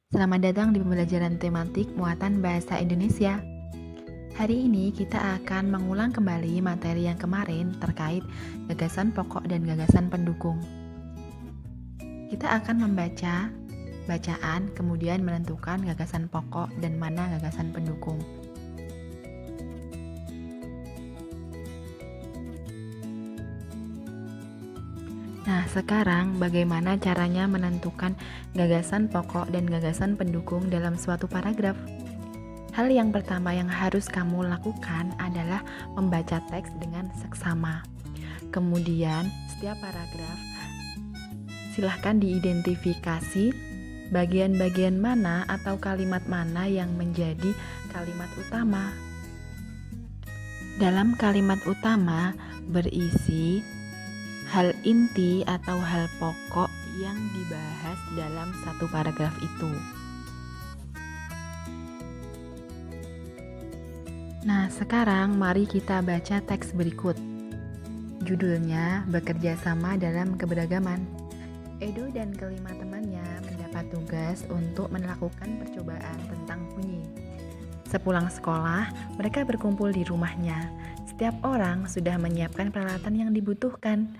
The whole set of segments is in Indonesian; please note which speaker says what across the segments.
Speaker 1: Selamat datang di pembelajaran tematik muatan bahasa Indonesia. Hari ini kita akan mengulang kembali materi yang kemarin terkait gagasan pokok dan gagasan pendukung. Kita akan membaca bacaan, kemudian menentukan gagasan pokok dan mana gagasan pendukung. Nah, sekarang bagaimana caranya menentukan gagasan pokok dan gagasan pendukung dalam suatu paragraf? Hal yang pertama yang harus kamu lakukan adalah membaca teks dengan seksama. Kemudian, setiap paragraf silahkan diidentifikasi bagian-bagian mana atau kalimat mana yang menjadi kalimat utama. Dalam kalimat utama berisi hal inti atau hal pokok yang dibahas dalam satu paragraf itu. Nah, sekarang mari kita baca teks berikut. Judulnya Bekerja Sama Dalam Keberagaman. Edo dan kelima temannya mendapat tugas untuk melakukan percobaan tentang bunyi. Sepulang sekolah, mereka berkumpul di rumahnya. Setiap orang sudah menyiapkan peralatan yang dibutuhkan.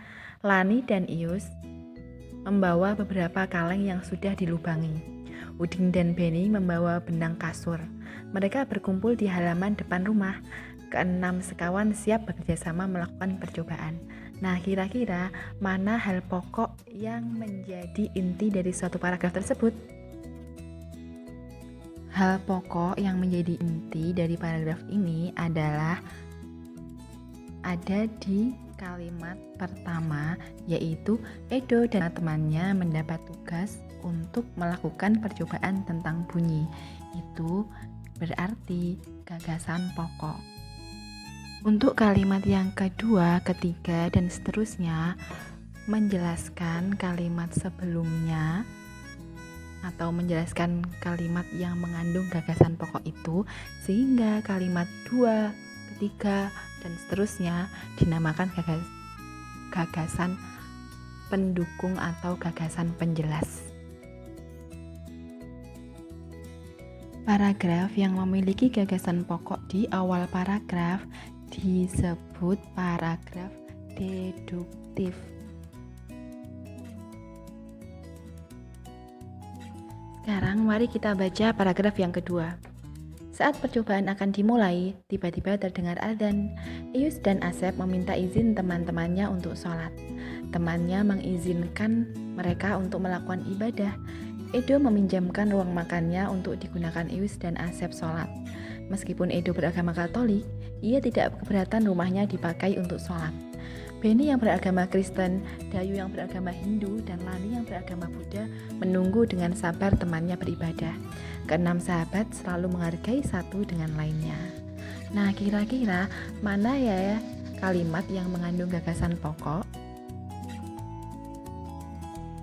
Speaker 1: Lani dan Ius membawa beberapa kaleng yang sudah dilubangi. Udin dan Benny membawa benang kasur. Mereka berkumpul di halaman depan rumah. Keenam sekawan siap bekerjasama melakukan percobaan. Nah, kira-kira mana hal pokok yang menjadi inti dari suatu paragraf tersebut? Hal pokok yang menjadi inti dari paragraf ini adalah ada di kalimat pertama, yaitu Edo dan temannya mendapat tugas untuk melakukan percobaan tentang bunyi. Itu berarti gagasan pokok. Untuk kalimat yang kedua, ketiga, dan seterusnya menjelaskan kalimat sebelumnya atau menjelaskan kalimat yang mengandung gagasan pokok itu, sehingga kalimat 2, ketiga, dan seterusnya dinamakan gagasan pendukung atau gagasan penjelas. Paragraf yang memiliki gagasan pokok di awal paragraf disebut paragraf deduktif. Sekarang mari kita baca paragraf yang kedua. Saat percobaan akan dimulai, tiba-tiba terdengar adzan. Ius dan Asep meminta izin teman-temannya untuk sholat. Temannya mengizinkan mereka untuk melakukan ibadah. Edo meminjamkan ruang makannya untuk digunakan Ius dan Asep sholat. Meskipun Edo beragama Katolik, ia tidak keberatan rumahnya dipakai untuk sholat. Benny yang beragama Kristen, Dayu yang beragama Hindu, dan Lani yang beragama Buddha menunggu dengan sabar temannya beribadah. Keenam sahabat selalu menghargai satu dengan lainnya. Nah, kira-kira mana ya kalimat yang mengandung gagasan pokok?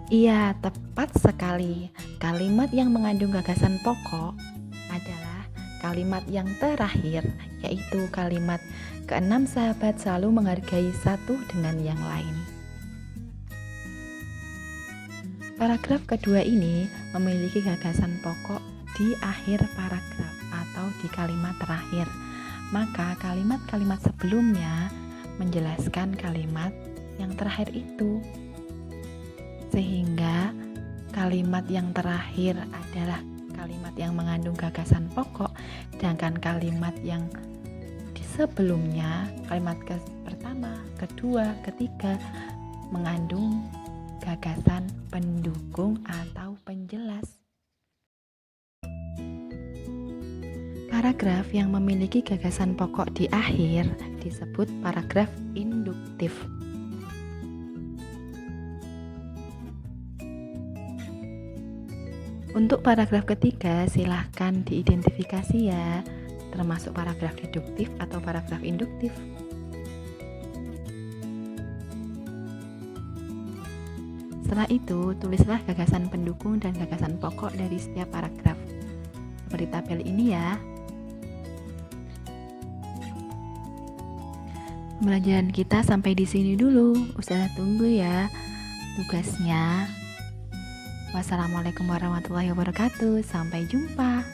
Speaker 1: Iya, tepat sekali. Kalimat yang mengandung gagasan pokok adalah kalimat yang terakhir, yaitu kalimat keenam sahabat selalu menghargai satu dengan yang lain. Paragraf kedua ini memiliki gagasan pokok di akhir paragraf atau di kalimat terakhir. Maka kalimat-kalimat sebelumnya menjelaskan kalimat yang terakhir itu. Sehingga kalimat yang terakhir adalah kalimat yang mengandung gagasan pokok, sedangkan kalimat yang di sebelumnya, kalimat pertama, kedua, ketiga mengandung gagasan pendukung atau penjelas. Paragraf yang memiliki gagasan pokok di akhir disebut paragraf induktif. Untuk paragraf ketiga, silahkan diidentifikasi ya, termasuk paragraf deduktif atau paragraf induktif. Setelah itu, tulislah gagasan pendukung dan gagasan pokok dari setiap paragraf. Seperti tabel ini ya. Pembelajaran kita sampai di sini dulu. Usah tunggu ya tugasnya. Wassalamualaikum warahmatullahi wabarakatuh. Sampai jumpa.